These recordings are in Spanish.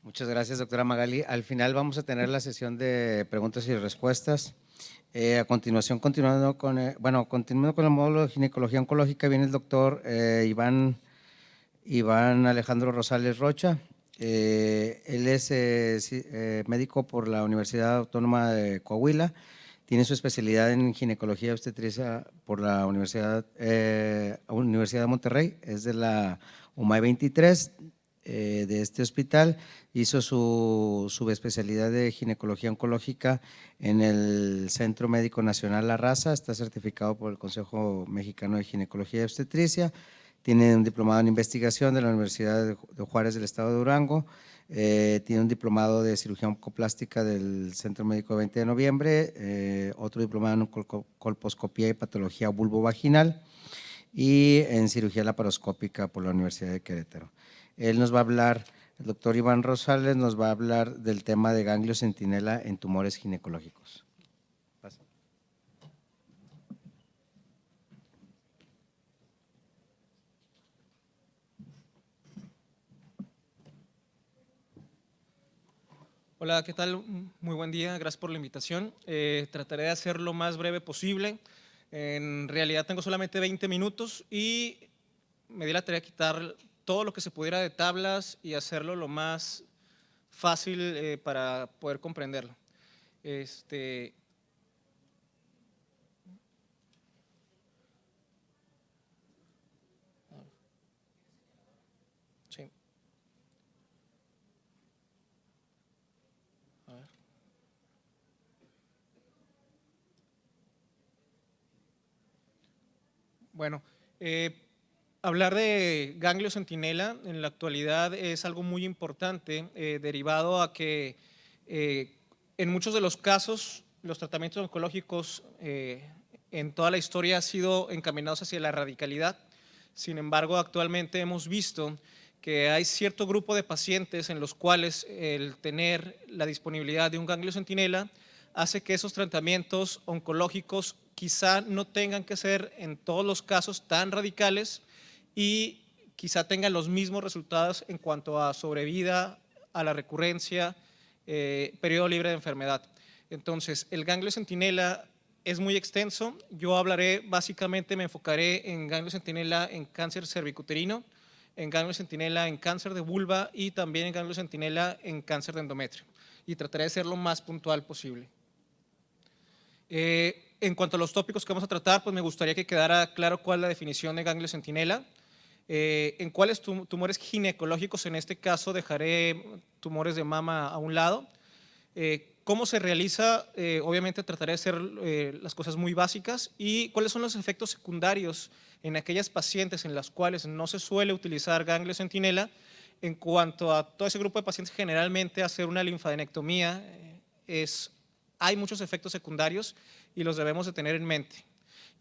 Muchas gracias, doctora Magali. Al final vamos a tener la sesión de preguntas y respuestas. A continuación, continuando con el módulo de ginecología oncológica, viene el doctor Iván Alejandro Rosales Rocha. Él es médico por la Universidad Autónoma de Coahuila. Tiene su especialidad en ginecología obstetricia por la Universidad de Monterrey. Es de la UMAE 23 de este hospital. Hizo su subespecialidad de ginecología oncológica en el Centro Médico Nacional La Raza. Está certificado por el Consejo Mexicano de Ginecología y Obstetricia. Tiene un diplomado en investigación de la Universidad de Juárez del Estado de Durango. Tiene un diplomado de cirugía oncoplástica del Centro Médico 20 de noviembre, otro diplomado en colposcopía y patología vulvovaginal y en cirugía laparoscópica por la Universidad de Querétaro. Él nos va a hablar, el doctor Iván Rosales nos va a hablar del tema de ganglio centinela en tumores ginecológicos. Hola, ¿qué tal? Muy buen día, gracias por la invitación. Trataré de hacer lo más breve posible. En realidad tengo solamente 20 minutos y me di la tarea de quitar todo lo que se pudiera de tablas y hacerlo lo más fácil para poder comprenderlo. Sí. A ver. Bueno, hablar de ganglio centinela en la actualidad es algo muy importante, derivado a que en muchos de los casos los tratamientos oncológicos en toda la historia han sido encaminados hacia la radicalidad. Sin embargo, actualmente hemos visto que hay cierto grupo de pacientes en los cuales el tener la disponibilidad de un ganglio centinela hace que esos tratamientos oncológicos quizá no tengan que ser en todos los casos tan radicales y quizá tengan los mismos resultados en cuanto a sobrevida, a la recurrencia, periodo libre de enfermedad. Entonces, el ganglio centinela es muy extenso. Yo hablaré, básicamente me enfocaré en ganglio centinela en cáncer cervicuterino, en ganglio centinela en cáncer de vulva y también en ganglio centinela en cáncer de endometrio. Y trataré de ser lo más puntual posible. En cuanto a los tópicos que vamos a tratar, pues me gustaría que quedara claro cuál es la definición de ganglio centinela. En cuáles tumores ginecológicos, en este caso dejaré tumores de mama a un lado. ¿Cómo se realiza? Obviamente trataré de hacer las cosas muy básicas. ¿Y cuáles son los efectos secundarios en aquellas pacientes en las cuales no se suele utilizar ganglio centinela? En cuanto a todo ese grupo de pacientes, generalmente hacer una linfadenectomía hay muchos efectos secundarios y los debemos de tener en mente.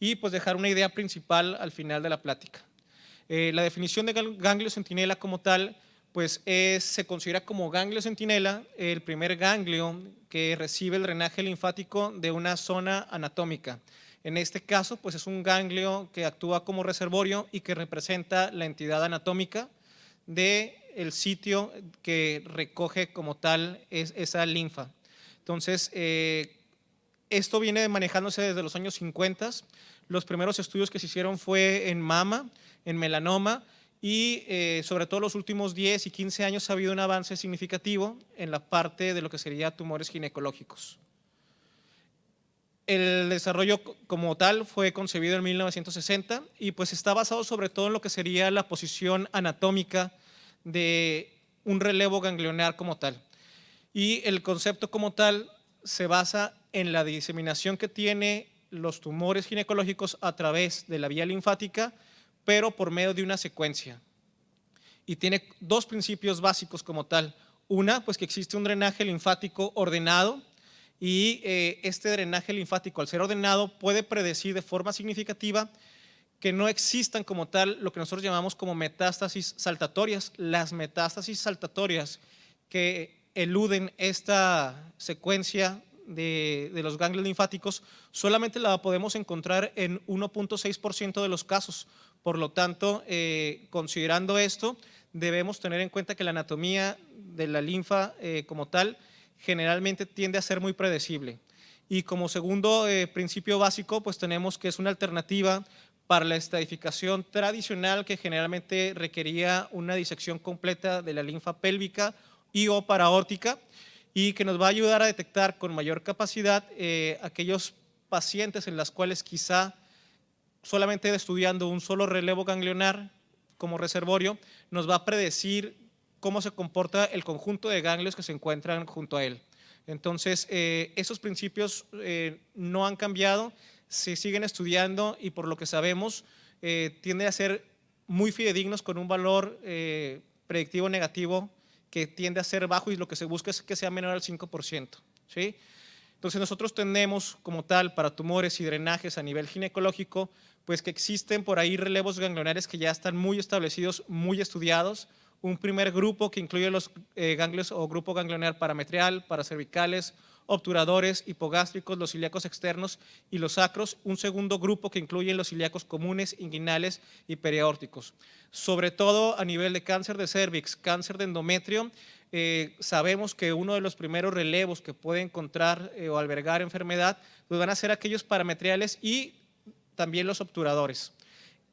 Y pues dejar una idea principal al final de la plática. La definición de ganglio centinela como tal, pues se considera como ganglio centinela el primer ganglio que recibe el drenaje linfático de una zona anatómica. En este caso, pues es un ganglio que actúa como reservorio y que representa la entidad anatómica del sitio que recoge como tal esa linfa. Entonces, esto viene manejándose desde los años 50. Los primeros estudios que se hicieron fue en mama, en melanoma y sobre todo los últimos 10 y 15 años ha habido un avance significativo en la parte de lo que sería tumores ginecológicos. El desarrollo como tal fue concebido en 1960 y pues está basado sobre todo en lo que sería la posición anatómica de un relevo ganglionar como tal. Y el concepto como tal se basa en la diseminación que tiene los tumores ginecológicos a través de la vía linfática, pero por medio de una secuencia. Y tiene dos principios básicos como tal. Una, pues que existe un drenaje linfático ordenado y este drenaje linfático, al ser ordenado, puede predecir de forma significativa que no existan como tal lo que nosotros llamamos como metástasis saltatorias. Las metástasis saltatorias que eluden esta secuencia de los ganglios linfáticos solamente la podemos encontrar en 1.6% de los casos. Por lo tanto, considerando esto, debemos tener en cuenta que la anatomía de la linfa como tal generalmente tiende a ser muy predecible. Y como segundo principio básico, pues tenemos que es una alternativa para la estadificación tradicional que generalmente requería una disección completa de la linfa pélvica y o paraórtica, y que nos va a ayudar a detectar con mayor capacidad aquellos pacientes en las cuales quizá solamente estudiando un solo relevo ganglionar como reservorio nos va a predecir cómo se comporta el conjunto de ganglios que se encuentran junto a él. Entonces, esos principios no han cambiado, se siguen estudiando y por lo que sabemos tienden a ser muy fidedignos con un valor predictivo negativo que tiende a ser bajo y lo que se busca es que sea menor al 5%. ¿Sí? Entonces nosotros tenemos como tal para tumores y drenajes a nivel ginecológico, pues que existen por ahí relevos ganglionares que ya están muy establecidos, muy estudiados. Un primer grupo que incluye los ganglios o grupo ganglionar parametrial, paracervicales, obturadores, hipogástricos, los ilíacos externos y los sacros. Un segundo grupo que incluye los ilíacos comunes, inguinales y periaórticos. Sobre todo a nivel de cáncer de cervix, cáncer de endometrio, sabemos que uno de los primeros relevos que puede encontrar o albergar enfermedad pues van a ser aquellos parametriales y también los obturadores.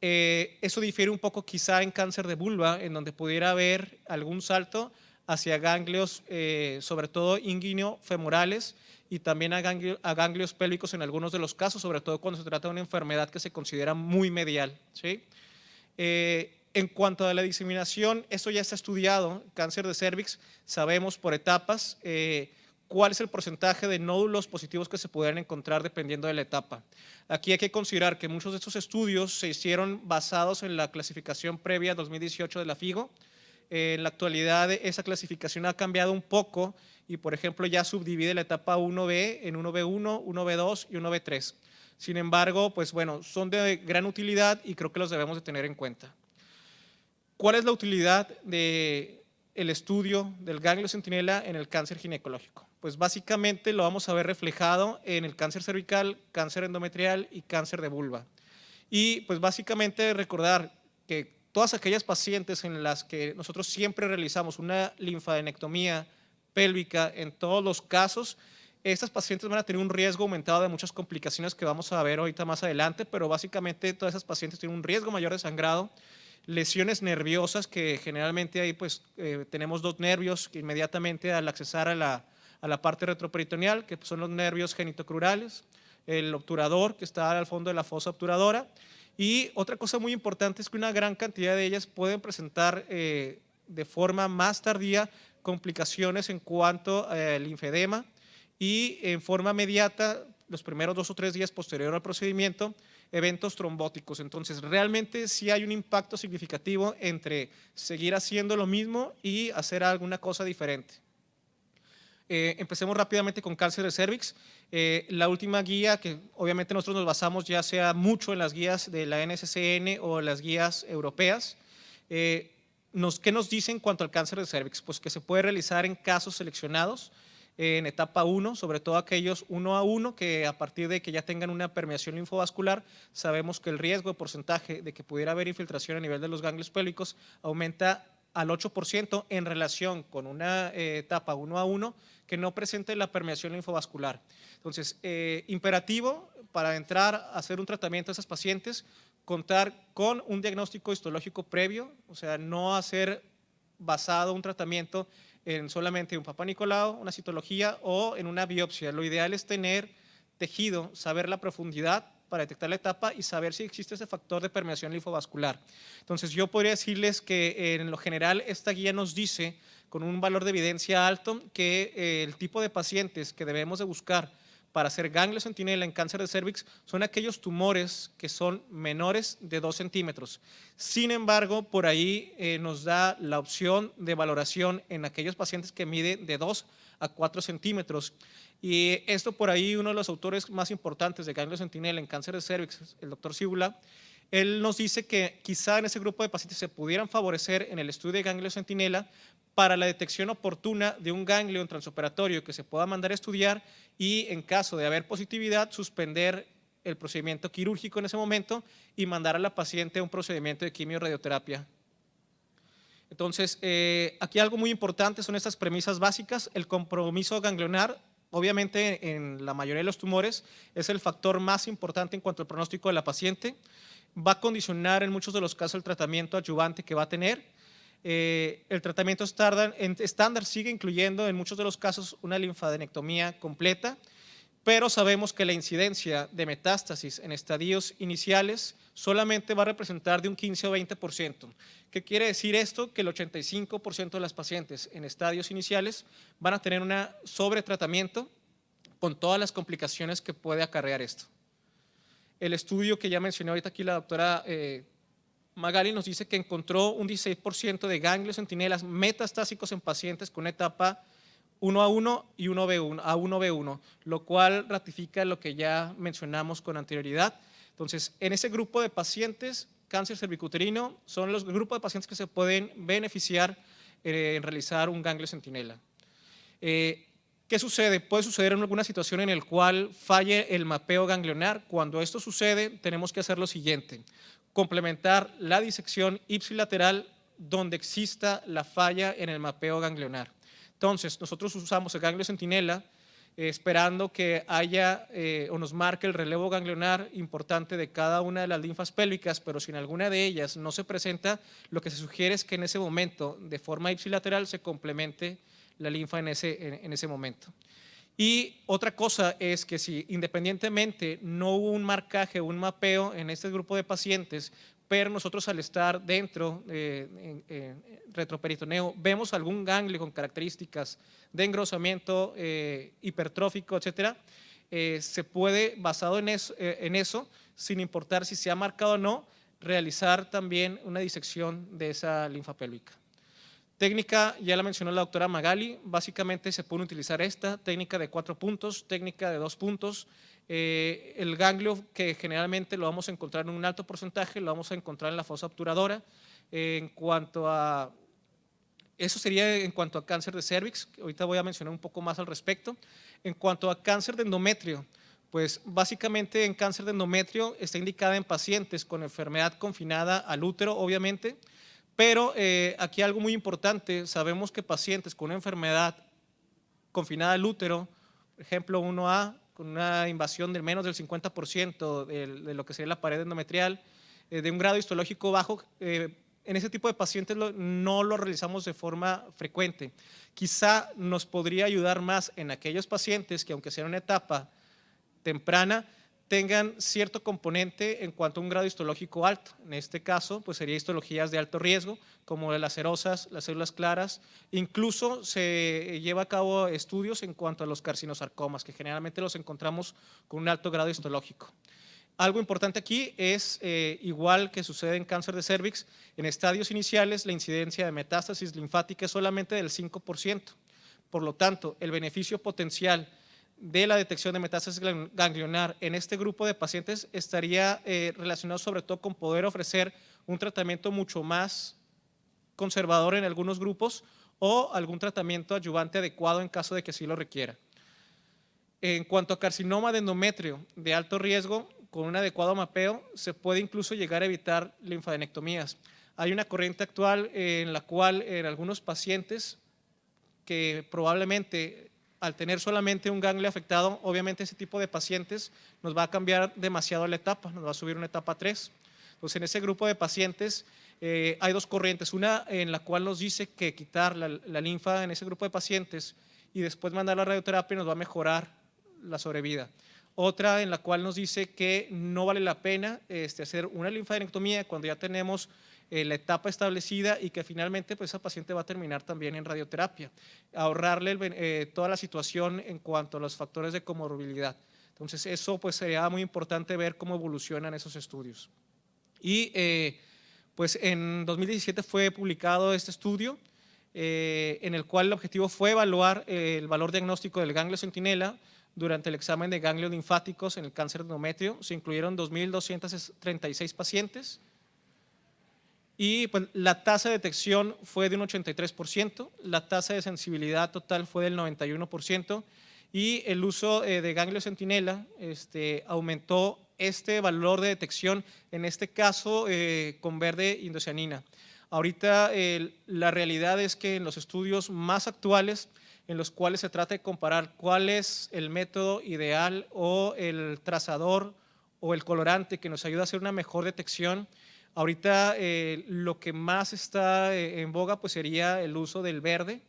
Eso difiere un poco quizá en cáncer de vulva, en donde pudiera haber algún salto hacia ganglios, sobre todo inguineo-femorales, y también a ganglios pélvicos en algunos de los casos, sobre todo cuando se trata de una enfermedad que se considera muy medial. ¿Sí? En cuanto a la diseminación, eso ya está estudiado, cáncer de cervix, sabemos por etapas cuál es el porcentaje de nódulos positivos que se pudieran encontrar dependiendo de la etapa. Aquí hay que considerar que muchos de estos estudios se hicieron basados en la clasificación previa 2018 de la FIGO. En la actualidad esa clasificación ha cambiado un poco y, por ejemplo, ya subdivide la etapa 1B en 1B1, 1B2 y 1B3. Sin embargo, pues bueno, son de gran utilidad y creo que los debemos de tener en cuenta. ¿Cuál es la utilidad del estudio del ganglio centinela en el cáncer ginecológico? Pues básicamente lo vamos a ver reflejado en el cáncer cervical, cáncer endometrial y cáncer de vulva. Y pues básicamente recordar que todas aquellas pacientes en las que nosotros siempre realizamos una linfadenectomía pélvica, en todos los casos, estas pacientes van a tener un riesgo aumentado de muchas complicaciones que vamos a ver ahorita más adelante, pero básicamente todas esas pacientes tienen un riesgo mayor de sangrado, lesiones nerviosas que generalmente ahí pues tenemos dos nervios que inmediatamente al accesar a la parte retroperitoneal, que son los nervios genitocrurales, el obturador que está al fondo de la fosa obturadora, y otra cosa muy importante es que una gran cantidad de ellas pueden presentar de forma más tardía complicaciones en cuanto al linfedema y en forma inmediata, los primeros 2 o 3 días posterior al procedimiento, eventos trombóticos. Entonces, realmente sí hay un impacto significativo entre seguir haciendo lo mismo y hacer alguna cosa diferente. Empecemos rápidamente con cáncer de cervix. La última guía, que obviamente nosotros nos basamos ya sea mucho en las guías de la NCCN o las guías europeas, ¿qué nos dicen en cuanto al cáncer de cervix? Pues que se puede realizar en casos seleccionados, en etapa 1, sobre todo aquellos 1 a 1 que a partir de que ya tengan una permeación linfovascular, sabemos que el riesgo de porcentaje de que pudiera haber infiltración a nivel de los ganglios pélvicos aumenta al 8% en relación con una etapa 1 a 1 que no presente la permeación linfovascular. Entonces, imperativo para entrar a hacer un tratamiento a esas pacientes, contar con un diagnóstico histológico previo, o sea, no hacer basado un tratamiento en solamente un Papá Nicolau, una citología o en una biopsia. Lo ideal es tener tejido, saber la profundidad para detectar la etapa y saber si existe ese factor de permeación linfovascular. Entonces yo podría decirles que en lo general esta guía nos dice con un valor de evidencia alto que el tipo de pacientes que debemos de buscar para hacer ganglio centinela en cáncer de cervix son aquellos tumores que son menores de 2 centímetros. Sin embargo, por ahí nos da la opción de valoración en aquellos pacientes que miden de 2 a 4 centímetros. Y esto por ahí uno de los autores más importantes de ganglio centinela en cáncer de cervix, el doctor Cibula, él nos dice que quizá en ese grupo de pacientes se pudieran favorecer en el estudio de ganglio centinela para la detección oportuna de un ganglio transoperatorio que se pueda mandar a estudiar y en caso de haber positividad suspender el procedimiento quirúrgico en ese momento y mandar a la paciente a un procedimiento de quimio-radioterapia. Entonces, aquí algo muy importante son estas premisas básicas. El compromiso ganglionar, obviamente en la mayoría de los tumores, es el factor más importante en cuanto al pronóstico de la paciente. Va a condicionar en muchos de los casos el tratamiento adyuvante que va a tener. El tratamiento estándar sigue incluyendo en muchos de los casos una linfadenectomía completa, pero sabemos que la incidencia de metástasis en estadios iniciales solamente va a representar de un 15 o 20%. ¿Qué quiere decir esto? Que el 85% de las pacientes en estadios iniciales van a tener un sobretratamiento con todas las complicaciones que puede acarrear esto. El estudio que ya mencionó ahorita aquí la doctora Magali nos dice que encontró un 16% de ganglios centinelas metastásicos en pacientes con una etapa 1A1 y 1B1, lo cual ratifica lo que ya mencionamos con anterioridad. Entonces, en ese grupo de pacientes, cáncer cervicuterino, son los grupos de pacientes que se pueden beneficiar en realizar un ganglio centinela. ¿Qué sucede? Puede suceder en alguna situación en la cual falle el mapeo ganglionar. Cuando esto sucede, tenemos que hacer lo siguiente: complementar la disección ipsilateral donde exista la falla en el mapeo ganglionar. Entonces, nosotros usamos el ganglio centinela esperando que haya o nos marque el relevo ganglionar importante de cada una de las linfas pélvicas, pero si en alguna de ellas no se presenta, lo que se sugiere es que en ese momento, de forma ipsilateral, se complemente la linfa en ese momento. Y otra cosa es que si independientemente no hubo un marcaje o un mapeo en este grupo de pacientes, pero nosotros al estar dentro retroperitoneo vemos algún ganglio con características de engrosamiento hipertrófico, etcétera, se puede, basado en eso, sin importar si se ha marcado o no, realizar también una disección de esa linfa pélvica. Técnica, ya la mencionó la doctora Magali, básicamente se puede utilizar esta técnica de 4 puntos, técnica de 2 puntos. El ganglio, que generalmente lo vamos a encontrar en un alto porcentaje, lo vamos a encontrar en la fosa obturadora. En cuanto a, eso sería en cuanto a cáncer de cervix, que ahorita voy a mencionar un poco más al respecto. En cuanto a cáncer de endometrio, pues básicamente en cáncer de endometrio está indicada en pacientes con enfermedad confinada al útero, obviamente, pero aquí algo muy importante, sabemos que pacientes con una enfermedad confinada al útero, por ejemplo 1A, con una invasión de menos del 50% de lo que sería la pared endometrial, de un grado histológico bajo, en ese tipo de pacientes no lo realizamos de forma frecuente. Quizá nos podría ayudar más en aquellos pacientes que, aunque sea en una etapa temprana, tengan cierto componente en cuanto a un grado histológico alto. En este caso, pues sería histologías de alto riesgo, como las cerosas, las células claras. Incluso se lleva a cabo estudios en cuanto a los carcinosarcomas, que generalmente los encontramos con un alto grado histológico. Algo importante aquí es, igual que sucede en cáncer de cervix, en estadios iniciales la incidencia de metástasis linfática es solamente del 5%. Por lo tanto, el beneficio potencial de la detección de metástasis ganglionar en este grupo de pacientes estaría relacionado sobre todo con poder ofrecer un tratamiento mucho más conservador en algunos grupos o algún tratamiento adyuvante adecuado en caso de que sí lo requiera. En cuanto a carcinoma de endometrio de alto riesgo, con un adecuado mapeo se puede incluso llegar a evitar linfadenectomías. Hay una corriente actual en la cual en algunos pacientes que probablemente al tener solamente un ganglio afectado, obviamente ese tipo de pacientes nos va a cambiar demasiado la etapa, nos va a subir una etapa 3. Entonces en ese grupo de pacientes hay 2 corrientes, una en la cual nos dice que quitar la linfa en ese grupo de pacientes y después mandar la radioterapia nos va a mejorar la sobrevida. Otra en la cual nos dice que no vale la pena hacer una linfadenectomía cuando ya tenemos la etapa establecida y que finalmente pues esa paciente va a terminar también en radioterapia, ahorrarle toda la situación en cuanto a los factores de comorbilidad. Entonces eso pues sería muy importante ver cómo evolucionan esos estudios. Y pues en 2017 fue publicado este estudio en el cual el objetivo fue evaluar el valor diagnóstico del ganglio centinela durante el examen de ganglios linfáticos en el cáncer de endometrio. Se incluyeron 2.236 pacientes y pues, la tasa de detección fue de un 83%, la tasa de sensibilidad total fue del 91% y el uso de ganglio centinela aumentó este valor de detección, en este caso con verde indocianina. Ahorita la realidad es que en los estudios más actuales, en los cuales se trata de comparar cuál es el método ideal o el trazador o el colorante que nos ayuda a hacer una mejor detección, ahorita lo que más está en boga pues sería el uso del verde,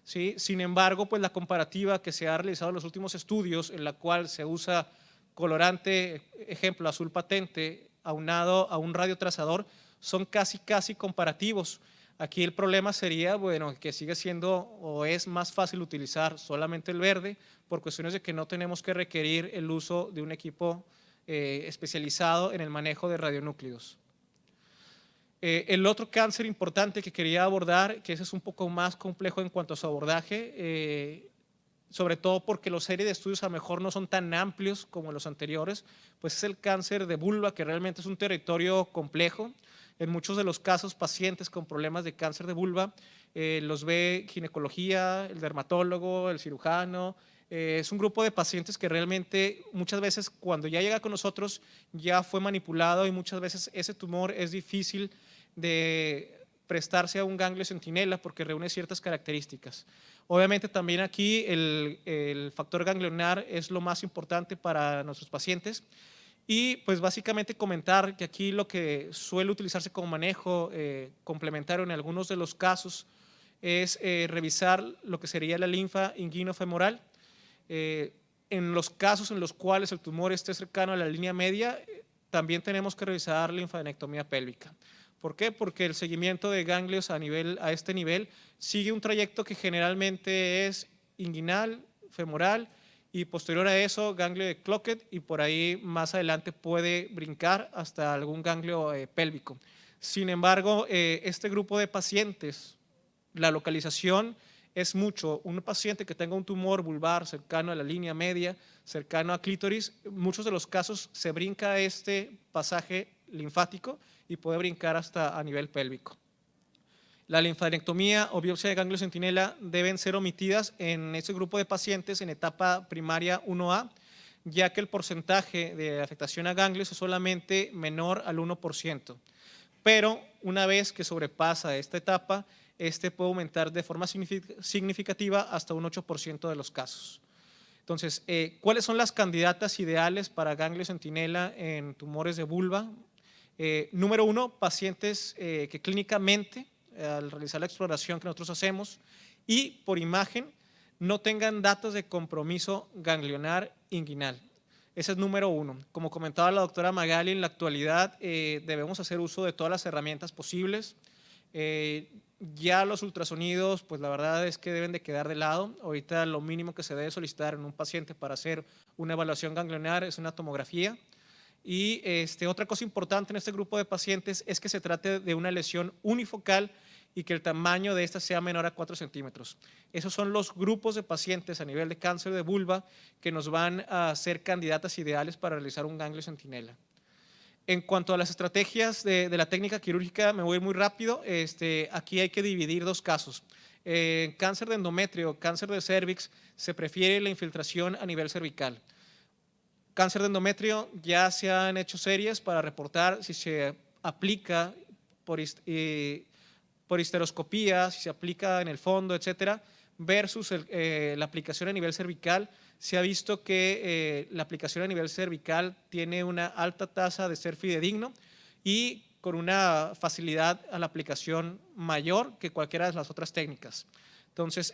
¿sí? Sin embargo, pues la comparativa que se ha realizado en los últimos estudios, en la cual se usa colorante, ejemplo, azul patente, aunado a un radiotrazador, son casi comparativos. Aquí el problema sería, bueno, que sigue siendo o es más fácil utilizar solamente el verde por cuestiones de que no tenemos que requerir el uso de un equipo especializado en el manejo de radionúclidos. El otro cáncer importante que quería abordar, que ese es un poco más complejo en cuanto a su abordaje, sobre todo porque los series de estudios a lo mejor no son tan amplios como los anteriores, pues es el cáncer de vulva, que realmente es un territorio complejo. En muchos de los casos, pacientes con problemas de cáncer de vulva los ve ginecología, el dermatólogo, el cirujano. Es un grupo de pacientes que realmente muchas veces cuando ya llega con nosotros ya fue manipulado y muchas veces ese tumor es difícil de prestarse a un ganglio centinela porque reúne ciertas características. Obviamente también aquí el factor ganglionar es lo más importante para nuestros pacientes. Y pues básicamente comentar que aquí lo que suele utilizarse como manejo complementario en algunos de los casos es revisar lo que sería la linfa inguinofemoral. En los casos en los cuales el tumor esté cercano a la línea media, también tenemos que revisar linfadenectomía pélvica. ¿Por qué? Porque el seguimiento de ganglios a este nivel sigue un trayecto que generalmente es inguinal, femoral, y posterior a eso ganglio de Cloquet, y por ahí más adelante puede brincar hasta algún ganglio pélvico. Sin embargo, este grupo de pacientes, la localización es mucho. Un paciente que tenga un tumor vulvar cercano a la línea media, cercano a clítoris, muchos de los casos se brinca este pasaje linfático y puede brincar hasta a nivel pélvico. La linfadenectomía o biopsia de ganglio centinela deben ser omitidas en este grupo de pacientes en etapa primaria 1A, ya que el porcentaje de afectación a ganglios es solamente menor al 1%. Pero una vez que sobrepasa esta etapa, puede aumentar de forma significativa hasta un 8% de los casos. Entonces, ¿cuáles son las candidatas ideales para ganglio centinela en tumores de vulva? Número 1, pacientes que clínicamente, al realizar la exploración que nosotros hacemos y por imagen, no tengan datos de compromiso ganglionar inguinal. Ese es número 1. Como comentaba la doctora Magali, en la actualidad debemos hacer uso de todas las herramientas posibles. Ya los ultrasonidos, pues la verdad es que deben de quedar de lado. Ahorita lo mínimo que se debe solicitar en un paciente para hacer una evaluación ganglionar es una tomografía. Y otra cosa importante en este grupo de pacientes es que se trate de una lesión unifocal y que el tamaño de esta sea menor a 4 centímetros. Esos son los grupos de pacientes a nivel de cáncer de vulva que nos van a ser candidatas ideales para realizar un ganglio centinela. En cuanto a las estrategias de la técnica quirúrgica, me voy muy rápido. Aquí hay que dividir dos casos. En cáncer de endometrio, cáncer de cervix, se prefiere la infiltración a nivel cervical. Cáncer de endometrio, ya se han hecho series para reportar si se aplica por histeroscopía, si se aplica en el fondo, etcétera, versus la aplicación a nivel cervical. Se ha visto que la aplicación a nivel cervical tiene una alta tasa de ser fidedigno y con una facilidad a la aplicación mayor que cualquiera de las otras técnicas. Entonces,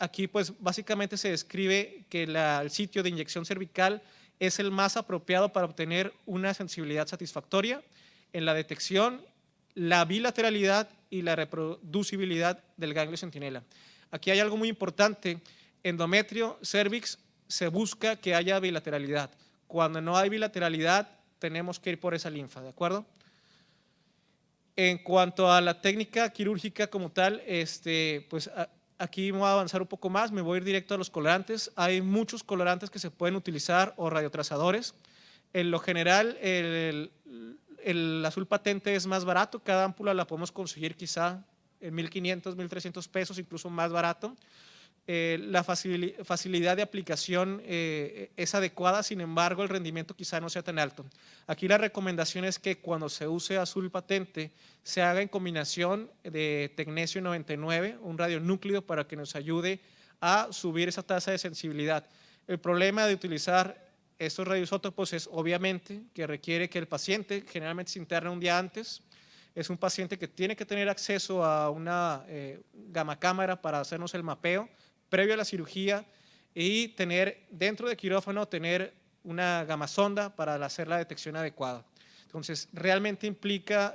aquí pues básicamente se describe que el sitio de inyección cervical es el más apropiado para obtener una sensibilidad satisfactoria en la detección, la bilateralidad y la reproducibilidad del ganglio centinela. Aquí hay algo muy importante. Endometrio, cervix, se busca que haya bilateralidad. Cuando no hay bilateralidad, tenemos que ir por esa linfa, ¿de acuerdo? En cuanto a la técnica quirúrgica como tal, pues aquí voy a avanzar un poco más, me voy a ir directo a los colorantes. Hay muchos colorantes que se pueden utilizar o radiotrazadores. En lo general, el azul patente es más barato, cada ámpula la podemos conseguir quizá en 1,500, 1,300 pesos, incluso más barato. La facilidad de aplicación es adecuada, sin embargo, el rendimiento quizá no sea tan alto. Aquí la recomendación es que cuando se use azul patente se haga en combinación de tecnesio 99, un radionúclido, para que nos ayude a subir esa tasa de sensibilidad. El problema de utilizar estos radioisótopos es obviamente que requiere que el paciente generalmente se interne un día antes. Es un paciente que tiene que tener acceso a una gamma cámara para hacernos el mapeo previo a la cirugía y tener dentro de quirófano tener una gamma sonda para hacer la detección adecuada. Entonces, realmente implica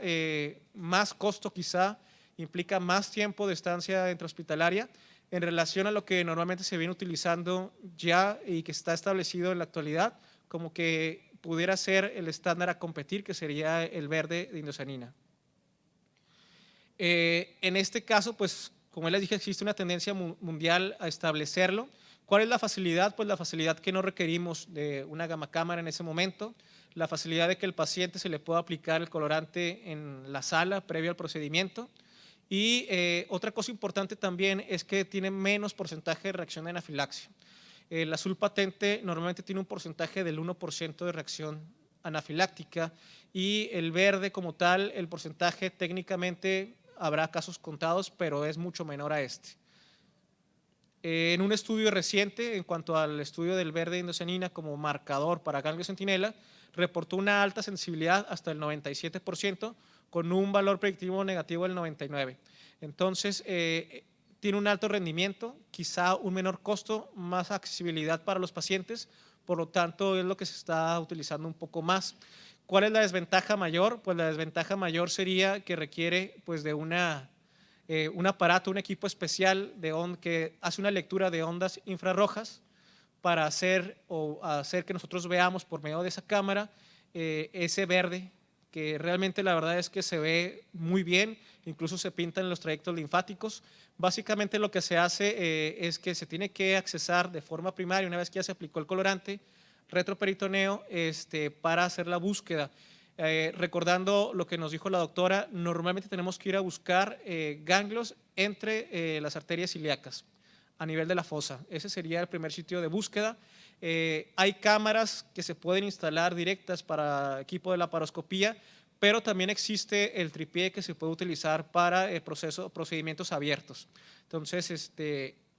más costo quizá, implica más tiempo de estancia intrahospitalaria en relación a lo que normalmente se viene utilizando ya y que está establecido en la actualidad, como que pudiera ser el estándar a competir, que sería el verde de indocyanina. En este caso, pues, como les dije, existe una tendencia mundial a establecerlo. ¿Cuál es la facilidad? Pues la facilidad que no requerimos de una gamma cámara en ese momento, la facilidad de que el paciente se le pueda aplicar el colorante en la sala previo al procedimiento. Y otra cosa importante también es que tiene menos porcentaje de reacción de anafilaxia. El azul patente normalmente tiene un porcentaje del 1% de reacción anafiláctica y el verde como tal, el porcentaje técnicamente habrá casos contados, pero es mucho menor a este. En un estudio reciente, en cuanto al estudio del verde de indocyanina como marcador para ganglio centinela, reportó una alta sensibilidad hasta el 97%, con un valor predictivo negativo del 99%. Entonces, tiene un alto rendimiento, quizá un menor costo, más accesibilidad para los pacientes, por lo tanto es lo que se está utilizando un poco más. ¿Cuál es la desventaja mayor? Pues la desventaja mayor sería que requiere pues, de un aparato, un equipo especial que hace una lectura de ondas infrarrojas para hacer que nosotros veamos por medio de esa cámara ese verde, que realmente la verdad es que se ve muy bien, incluso se pintan los trayectos linfáticos. Básicamente lo que se hace es que se tiene que accesar de forma primaria, una vez que ya se aplicó el colorante, retroperitoneo para hacer la búsqueda. Recordando lo que nos dijo la doctora, normalmente tenemos que ir a buscar ganglios entre las arterias ilíacas a nivel de la fosa. Ese sería el primer sitio de búsqueda. Hay cámaras que se pueden instalar directas para equipo de laparoscopía, pero también existe el tripié que se puede utilizar para procedimientos abiertos. Entonces,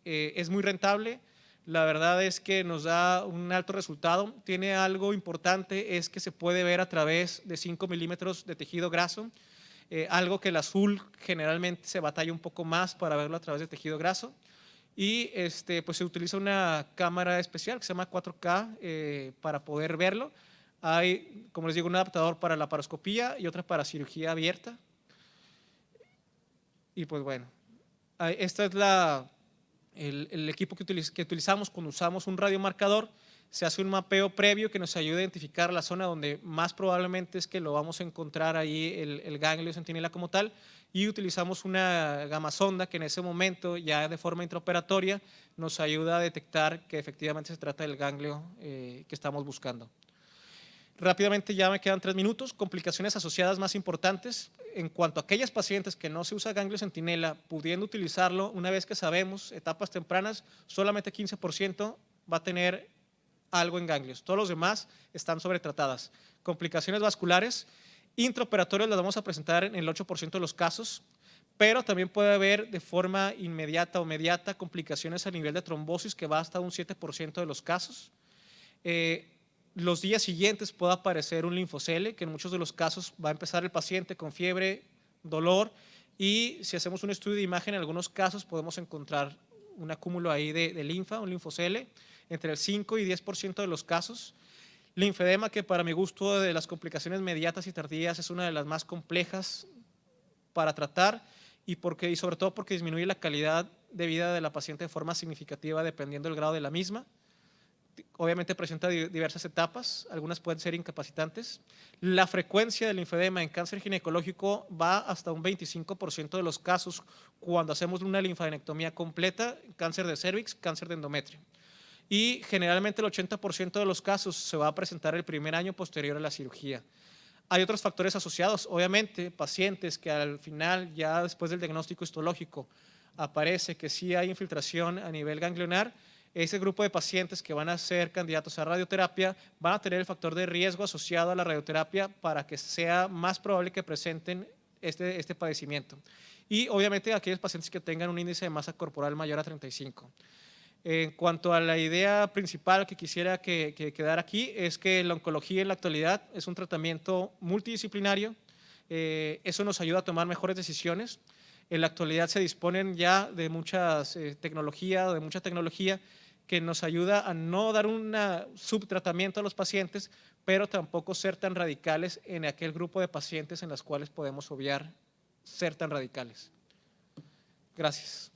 es muy rentable. La verdad es que nos da un alto resultado. Tiene algo importante, es que se puede ver a través de 5 milímetros de tejido graso, algo que el azul generalmente se batalla un poco más para verlo a través de tejido graso. Y pues se utiliza una cámara especial que se llama 4K para poder verlo. Hay, como les digo, un adaptador para laparoscopía y otra para cirugía abierta. Y pues bueno, esta es el equipo que utilizamos cuando usamos un radiomarcador. Se hace un mapeo previo que nos ayuda a identificar la zona donde más probablemente es que lo vamos a encontrar ahí el ganglio centinela como tal, y utilizamos una gamma sonda que en ese momento ya de forma intraoperatoria nos ayuda a detectar que efectivamente se trata del ganglio que estamos buscando. Rápidamente, ya me quedan 3 minutos. Complicaciones asociadas más importantes. En cuanto a aquellas pacientes que no se usa ganglio centinela, pudiendo utilizarlo, una vez que sabemos etapas tempranas, solamente 15% va a tener algo en ganglios. Todos los demás están sobretratadas. Complicaciones vasculares, intraoperatorias las vamos a presentar en el 8% de los casos, pero también puede haber de forma inmediata o mediata complicaciones a nivel de trombosis, que va hasta un 7% de los casos. Los días siguientes puede aparecer un linfocele, que en muchos de los casos va a empezar el paciente con fiebre, dolor, y si hacemos un estudio de imagen, en algunos casos podemos encontrar un acúmulo ahí de linfa, un linfocele, entre el 5 y 10% de los casos. Linfedema, que para mi gusto de las complicaciones mediatas y tardías es una de las más complejas para tratar y sobre todo porque disminuye la calidad de vida de la paciente de forma significativa dependiendo del grado de la misma. Obviamente presenta diversas etapas, algunas pueden ser incapacitantes. La frecuencia del linfedema en cáncer ginecológico va hasta un 25% de los casos cuando hacemos una linfadenectomía completa, cáncer de cervix, cáncer de endometrio. Y generalmente el 80% de los casos se va a presentar el primer año posterior a la cirugía. Hay otros factores asociados, obviamente, pacientes que al final, ya después del diagnóstico histológico, aparece que sí hay infiltración a nivel ganglionar, ese grupo de pacientes que van a ser candidatos a radioterapia van a tener el factor de riesgo asociado a la radioterapia para que sea más probable que presenten este padecimiento. Y obviamente aquellos pacientes que tengan un índice de masa corporal mayor a 35. En cuanto a la idea principal que quisiera que quedara aquí, es que la oncología en la actualidad es un tratamiento multidisciplinario. Eso nos ayuda a tomar mejores decisiones. En la actualidad se disponen ya de mucha tecnología que nos ayuda a no dar un subtratamiento a los pacientes, pero tampoco ser tan radicales en aquel grupo de pacientes en los cuales podemos obviar ser tan radicales. Gracias.